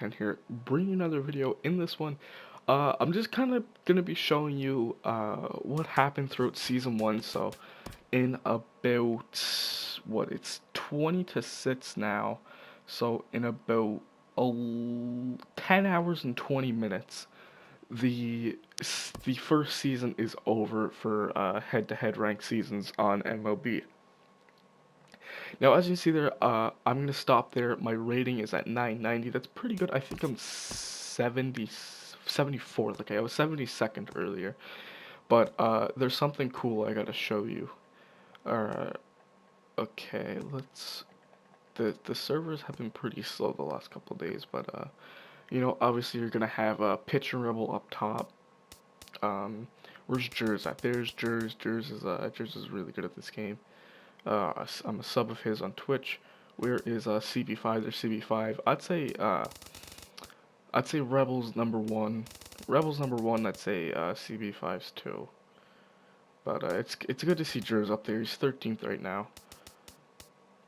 And here, bringing another video. In this one, I'm just kind of gonna be showing you what happened throughout season one. So, in about what it's 20 to 6 now. So in about 10 hours and 20 minutes, the first season is over for head-to-head ranked seasons on MLB. Now, as you see there, I'm gonna stop there. My rating is at 990. That's pretty good. I think I'm 74th. Okay, I was 72nd earlier. But there's something cool I gotta show you. Uh, okay, let's. The servers have been pretty slow the last couple of days, but obviously you're gonna have a pitcher rebel up top. Where's Jers at? There's Jers. Jers is really good at this game. I'm a sub of his on Twitch. Where is CB5? There's CB5. I'd say Rebels number one. Rebels number one. I'd say CB5's two. But it's good to see Jers up there. He's 13th right now.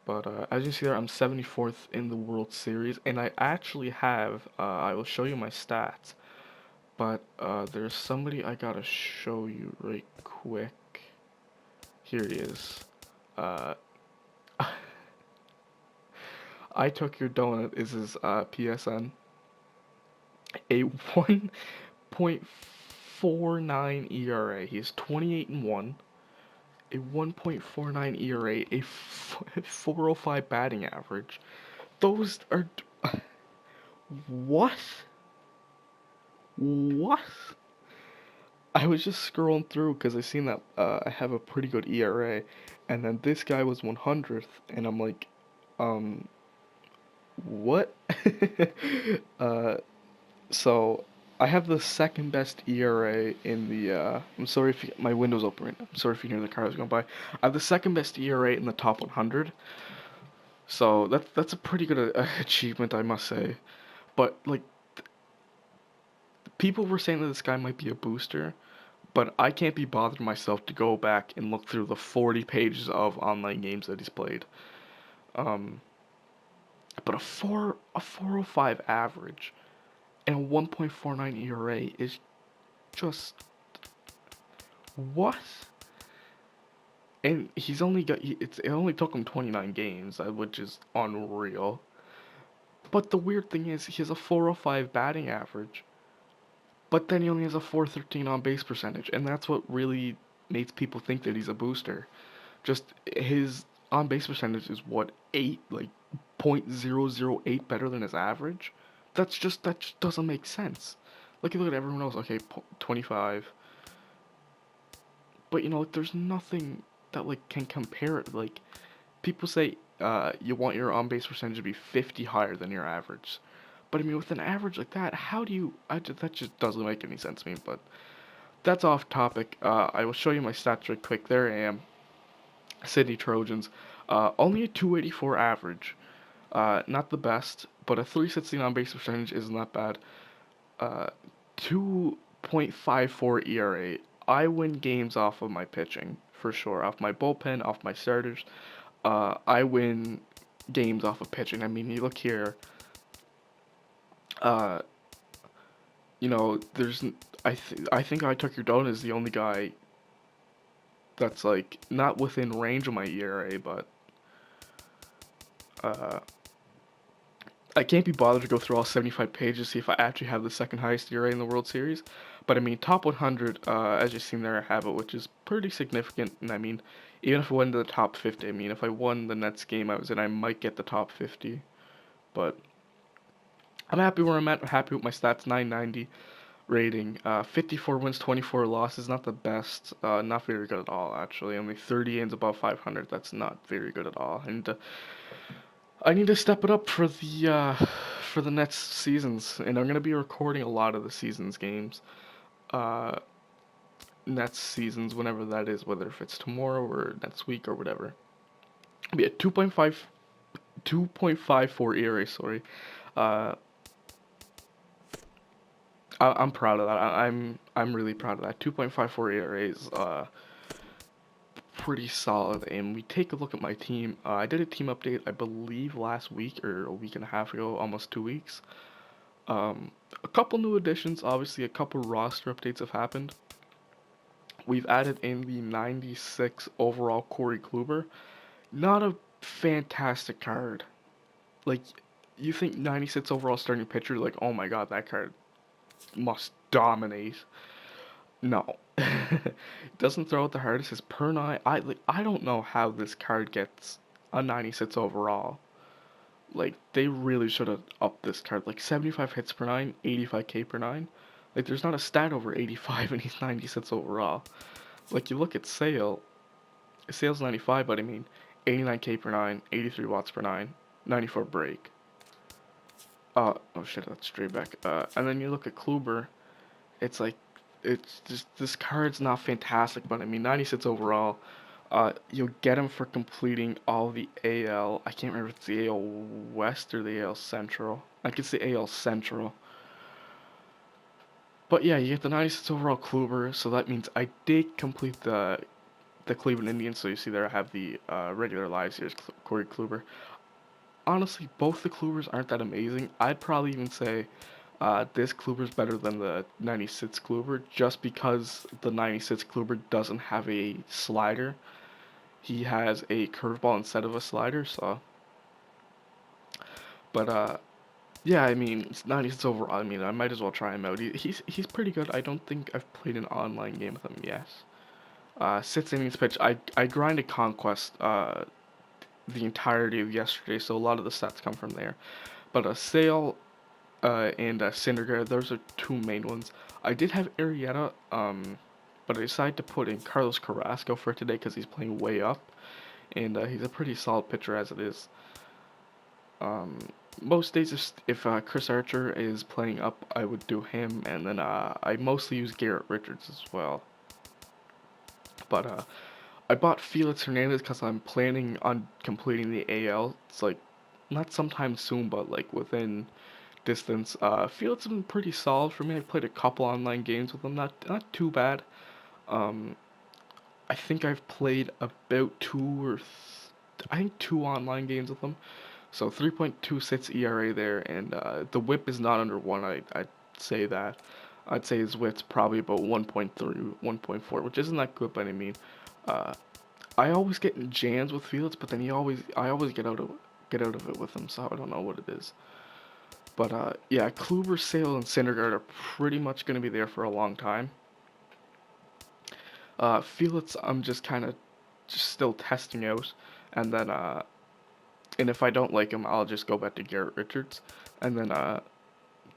But as you see there, I'm 74th in the World Series, and I actually have. I will show you my stats. But there's somebody I gotta show you right quick. Here he is. Uh, I took your donut is his PSN. A 1.49 ERA. He's 28 and 1. A 1.49 ERA, a 405 batting average. Those are what? What? I was just scrolling through because I seen that I have a pretty good ERA, and then this guy was 100th, and I'm like, um, what? uh, So I have the second best ERA in the. I'm sorry if my window's open right now. I'm sorry if you hear the cars going by. I have the second best ERA in the top 100. So that's a pretty good achievement, I must say. But like, people were saying that this guy might be a booster, but I can't be bothered myself to go back and look through the 40 pages of online games that he's played. Um, but a 405 average and a 1.49 ERA is just what? And he's only got it only took him 29 games, which is unreal. But the weird thing is he has a 405 batting average, but then he only has a 413 on base percentage, and that's what really makes people think that he's a booster. Just his on base percentage is what 8 like 0.008 better than his average. That just doesn't make sense. Like you look at everyone else, okay, 25, but like there's nothing that like can compare it. Like people say you want your on base percentage to be 50 higher than your average. But I mean, with an average like that, how do you? That just doesn't make any sense to me. But that's off topic. I will show you my stats real quick. There I am. Sydney Trojans. Only a 284 average. Not the best, but a 316 on base percentage is not bad. Uh, 2.54 ERA. I win games off of my pitching, for sure. Off my bullpen, off my starters. I win games off of pitching. I mean, you look here. Uh, there's I think I took your donut is the only guy that's like not within range of my ERA, but uh, I can't be bothered to go through all 75 pages to see if I actually have the second highest ERA in the World Series. But I mean, top 100, as you've seen there, I have it, which is pretty significant. And I mean, even if I went to the top 50, I mean, if I won the Nets game I was in, I might get the top 50. But I'm happy where I'm at. I'm happy with my stats, 990 rating. 54 wins, 24 losses. Not the best. Not very good at all, actually. Only 30 games above 500. That's not very good at all. And I need to step it up for the next seasons, and I'm gonna be recording a lot of the seasons games, uh, next seasons whenever that is, whether if it's tomorrow or next week or whatever. Be at 2.54 ERA. Sorry, uh, I'm proud of that. I'm really proud of that. 2.54 ERA is pretty solid. And we take a look at my team. I did a team update, I believe, last week or a week and a half ago, almost 2 weeks. A couple new additions, obviously a couple roster updates have happened. We've added in the 96 overall Corey Kluber. Not a fantastic card. Like, you think 96 overall starting pitcher, like, oh my god, that card must dominate. No. Doesn't throw it the hardest. His per nine. I don't know how this card gets a 96 overall. Like, they really should have upped this card. Like, 75 hits per nine, 85k per nine. Like, there's not a stat over 85 and he's 96 overall. Like, you look at Sale's 95, but I mean, 89k per nine, 83 watts per nine, 94 break. Oh shit, that's straight back. And then you look at Kluber, it's like, it's just, this card's not fantastic, but I mean, 96 overall. You'll get him for completing all the AL. I can't remember if it's the AL West or the AL Central. I think it's the AL Central. But yeah, you get the 96 overall Kluber, so that means I did complete the Cleveland Indians. So you see there I have the regular live series Corey Kluber. Honestly, both the Klubers aren't that amazing. I'd probably even say this Kluber's better than the 96 Kluber just because the 96 Kluber doesn't have a slider. He has a curveball instead of a slider, so. But, yeah, I mean, it's 96 overall. I mean, I might as well try him out. He's pretty good. I don't think I've played an online game with him, yes. 6 innings pitch. I grinded Conquest the entirety of yesterday, so a lot of the stats come from there. But Sale and Syndergaard, those are two main ones. I did have Arrieta, but I decided to put in Carlos Carrasco for today because he's playing way up, and he's a pretty solid pitcher as it is. Most days, if Chris Archer is playing up, I would do him, and then I mostly use Garrett Richards as well. But I bought Felix Hernandez because I'm planning on completing the AL. It's like not sometime soon, but like within distance. Felix has been pretty solid for me. I played a couple online games with him, not too bad. Um, I think I've played about I think two online games with him. So 3.26 ERA there, and the WHIP is not under one. I'd say that. I'd say his WHIP's probably about 1.3, 1.4, which isn't that good by any mean. Uh, I always get in jams with Felix, but then I always get out of it with him. So I don't know what it is. But yeah, Kluber, Sale, and Syndergaard are pretty much gonna be there for a long time. Felix, I'm just kind of just still testing out, and then and if I don't like him, I'll just go back to Garrett Richards, and then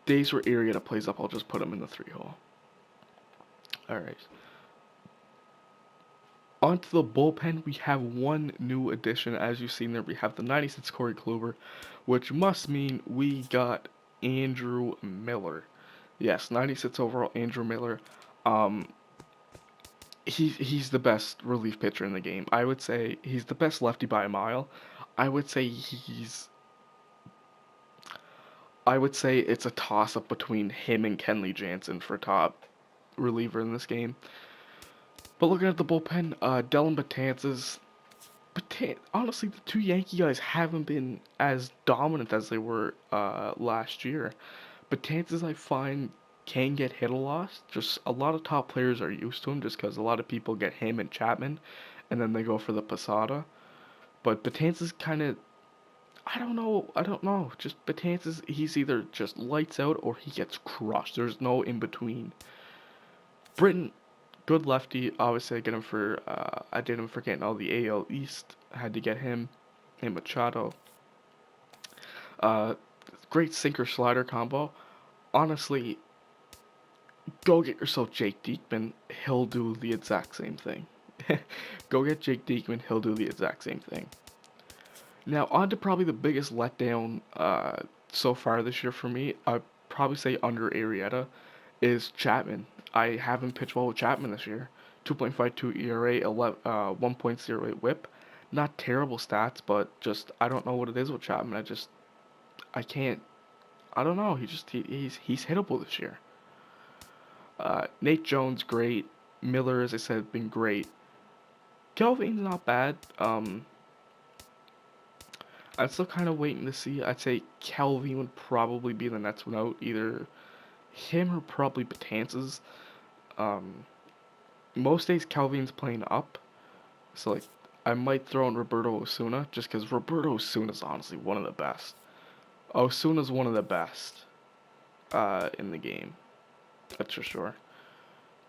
days where Arrieta plays up, I'll just put him in the 3 hole. All right. Onto the bullpen, we have one new addition. As you've seen there, we have the 96 Corey Kluber, which must mean we got Andrew Miller. Yes, 96 overall Andrew Miller. Um, he's the best relief pitcher in the game. I would say he's the best lefty by a mile. I would say I would say it's a toss up between him and Kenley Jansen for top reliever in this game. But looking at the bullpen, Dellin Betances, honestly, the two Yankee guys haven't been as dominant as they were last year. Betances, I find, can get hit a lot. Just a lot of top players are used to him just because a lot of people get him and Chapman, and then they go for the Posada. But Betances kind of, I don't know. Just Betances, he's either just lights out or he gets crushed. There's no in between. Britton, good lefty. Obviously, I did him for getting all the AL East. I had to get him and Machado. Uh, Great sinker slider combo. Honestly, go get yourself Jake Diekman. He'll do the exact same thing. Go get Jake Diekman. He'll do the exact same thing. Now, on to probably the biggest letdown so far this year for me. I'd probably say under Arrieta is Chapman. I haven't pitched well with Chapman this year. 2.52 ERA, 1.08 WHIP. Not terrible stats, but just I don't know what it is with Chapman. I can't. I don't know. He's hittable this year. Nate Jones great. Miller, as I said, been great. Kelvin's not bad. I'm still kind of waiting to see. I'd say Kelvin would probably be the next one out. Either him or probably Betances. Um, most days Kelvin's playing up, so like I might throw in Roberto Osuna just because Roberto Osuna's honestly one of the best. Osuna's one of the best in the game. That's for sure.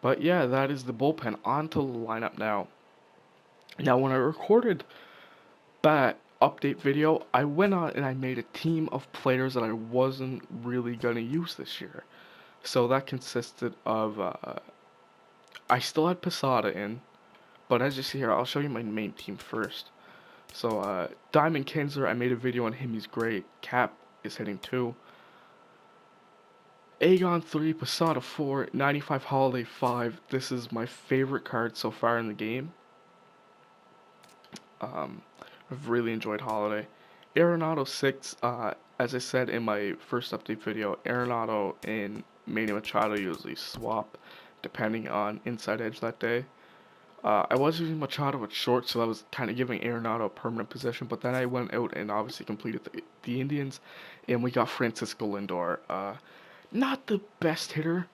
But yeah, that is the bullpen. On to the lineup now. Now, when I recorded that update video, I went on and I made a team of players that I wasn't really gonna use this year. So that consisted of I still had Posada in, but as you see here, I'll show you my main team first. So Diamond Kinsler, I made a video on him. He's great. Cap is hitting 2. Aegon 3, Posada 4, 95 Holiday 5. This is my favorite card so far in the game. Um, I've really enjoyed Holiday. Arenado 6, as I said in my first update video, Arenado and Manny Machado usually swap depending on inside edge that day. I was using Machado at short, so that was kind of giving Arenado a permanent position, but then I went out and obviously completed the Indians, and we got Francisco Lindor. Not the best hitter,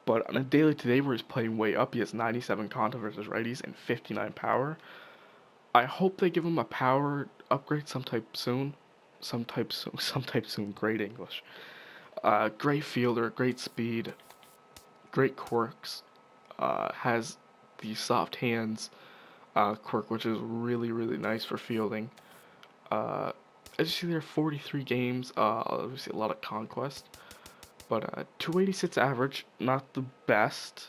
but on a daily today where he's playing way up, he has 97 contact versus righties and 59 power. I hope they give him a power upgrade sometime soon. Sometime soon. Great English. Great fielder, great speed, great quirks. Has the soft hands quirk, which is really, really nice for fielding. As you see there, 43 games. Obviously a lot of conquest. But 286 average, not the best.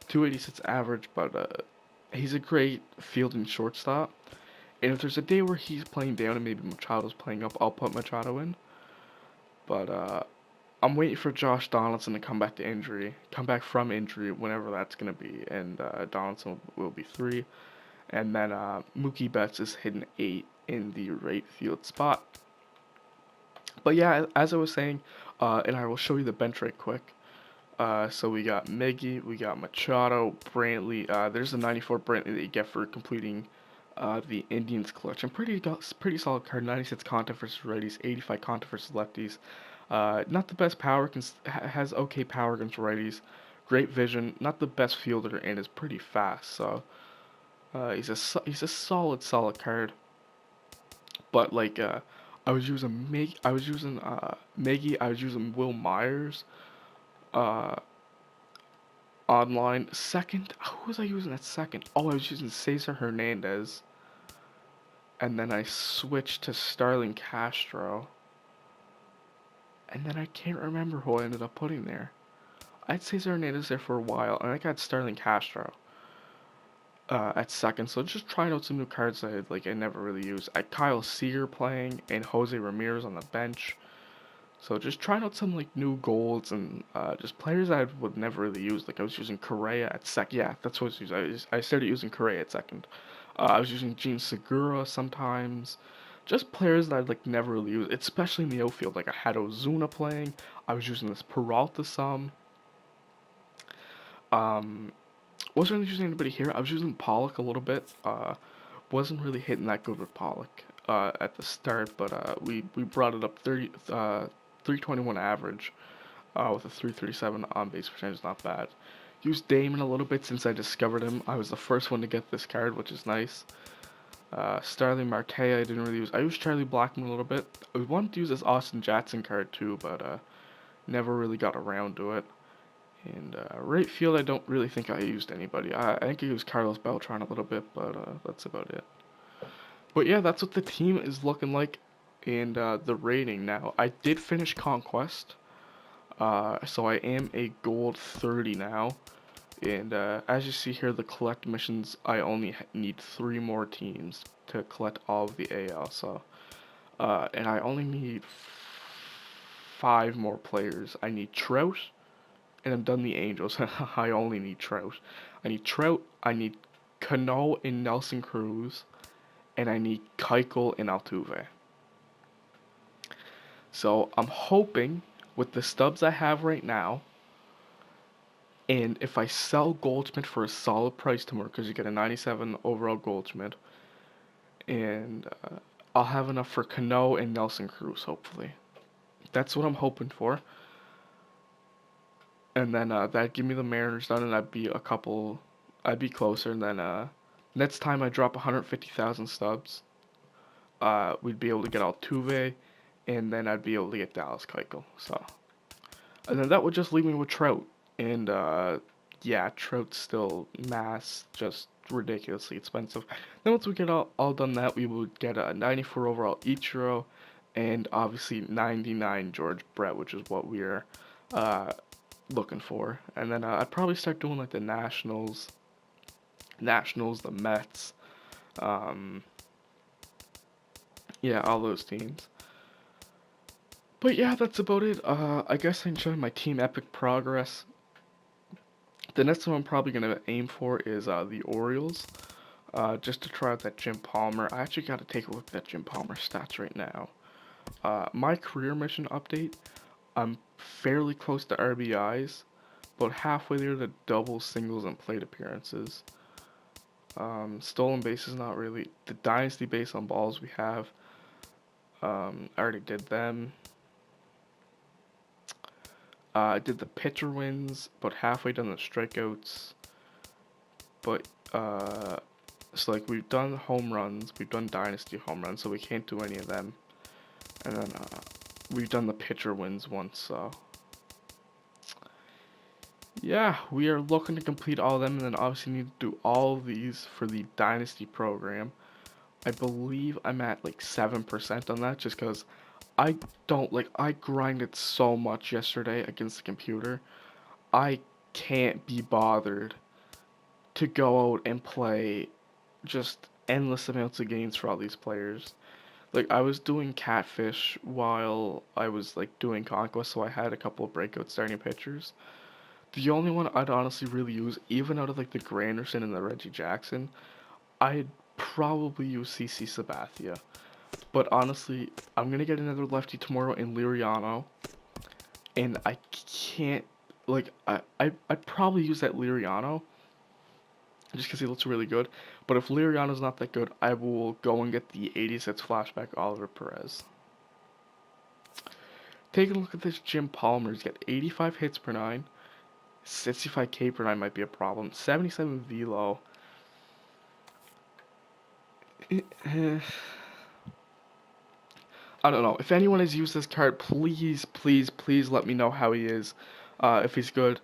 286 average, but he's a great fielding shortstop. And if there's a day where he's playing down and maybe Machado's playing up, I'll put Machado in. But I'm waiting for Josh Donaldson to come back from injury, whenever that's gonna be, and Donaldson will be 3, and then Mookie Betts is hitting 8 in the right field spot. But yeah, as I was saying, and I will show you the bench right quick. So we got Miggy, we got Machado, Brantley. There's a 94 Brantley that you get for completing the Indians collection. Pretty solid card. 96 contact versus righties, 85 contact versus lefties. Not the best power, has okay power against righties. Great vision, not the best fielder, and is pretty fast. So he's a solid card. But like I was using Miggy, I was using Will Myers. Uh, Online second. Who was I using at second? Oh, I was using Cesar Hernandez, and then I switched to Starling Castro, and then I can't remember who I ended up putting there. I had Cesar Hernandez there for a while, and I got Starling Castro at second. So just trying out some new cards I never really used. I had Kyle Seager playing and Jose Ramirez on the bench. So just trying out some like new golds and just players I would never really use. Like I was using Correa at second. Yeah, that's what I was using. I started using Correa at second. I was using Gene Segura sometimes. Just players that I'd like never really use, especially in the outfield. Like I had Ozuna playing. I was using this Peralta some. Um, wasn't really using anybody here. I was using Pollock a little bit. Wasn't really hitting that good with Pollock at the start, but we brought it up 321 average with a 337 on base percentage, not bad. Used Damon a little bit since I discovered him. I was the first one to get this card, which is nice. Starling Marte, I didn't really use. I used Charlie Blackmon a little bit. I wanted to use this Austin Jackson card too, but never really got around to it. And right field, I don't really think I used anybody. I think I used Carlos Beltran a little bit, but that's about it. But yeah, that's what the team is looking like, and the rating now. I did finish Conquest, so I am a gold 30 now. And as you see here, the collect missions, I only need 3 more teams to collect all of the AL. So, and I only need 5 more players. I need Trout, and I'm done the Angels. I only need Trout. I need Trout, I need Cano and Nelson Cruz, and I need Keuchel and Altuve. So I'm hoping with the stubs I have right now, and if I sell Goldschmidt for a solid price tomorrow, because you get a 97 overall Goldschmidt, and I'll have enough for Cano and Nelson Cruz, hopefully. That's what I'm hoping for. And then that'd give me the Mariners done, and I'd be closer. And then next time I drop 150,000 stubs, we'd be able to get Altuve, and then I'd be able to get Dallas Keuchel. So, and then that would just leave me with Trout. And yeah, Trout's still just ridiculously expensive. Then once we get all done that, we would get a 94 overall Ichiro, and obviously 99 George Brett, which is what we're uh, looking for. And then I'd probably start doing like the Nationals, the Mets, um, yeah, all those teams. But yeah, that's about it. I guess I'm showing my team epic progress. The next one I'm probably gonna aim for is the Orioles. Just to try out that Jim Palmer. I actually got to take a look at that Jim Palmer stats right now. My career mission update. I'm fairly close to RBIs, about halfway there to doubles, singles, and plate appearances. Stolen bases, not really. The Dynasty base on balls we have. I already did them. I did the pitcher wins, about halfway done the strikeouts. But, so like we've done home runs, we've done Dynasty home runs, so we can't do any of them. And then, we've done the pitcher wins once, so. Yeah, we are looking to complete all of them, and then obviously need to do all of these for the Dynasty program. I believe I'm at like 7% on that, just because I don't, like, I grinded so much yesterday against the computer. I can't be bothered to go out and play just endless amounts of games for all these players. Like, I was doing Catfish while I was, like, doing Conquest, so I had a couple of breakout starting pitchers. The only one I'd honestly really use, even out of, like, the Granderson and the Reggie Jackson, I'd probably use CC Sabathia. But honestly, I'm gonna get another lefty tomorrow in Liriano, and I can't, like, I'd probably use that Liriano, just because he looks really good. But if Liriano's not that good, I will go and get the 86 flashback Oliver Perez. Taking a look at this Jim Palmer, he's got 85 hits per 9, 65 K per 9 might be a problem, 77 velo. I don't know. If anyone has used this card, please, please, please let me know how he is, if he's good.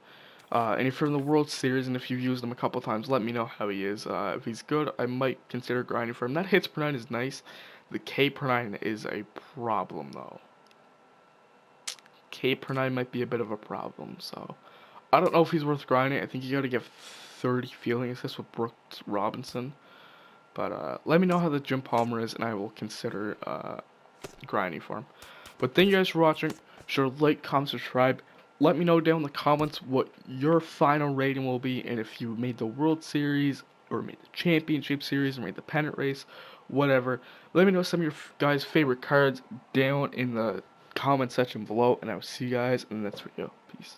And if you're in the World Series and if you've used him a couple times, let me know how he is. If he's good, I might consider grinding for him. That hits per 9 is nice. The K per 9 is a problem, though. K per 9 might be a bit of a problem, so. I don't know if he's worth grinding. I think you gotta give 30 fielding assists with Brooks Robinson. But let me know how the Jim Palmer is, and I will consider grinding for him. But thank you guys for watching. Sure, like, comment, subscribe. Let me know down in the comments what your final rating will be, and if you made the World Series, or made the Championship Series, or made the pennant race, whatever. Let me know some of your guys' favorite cards down in the comment section below, and I will see you guys in the next video. Peace.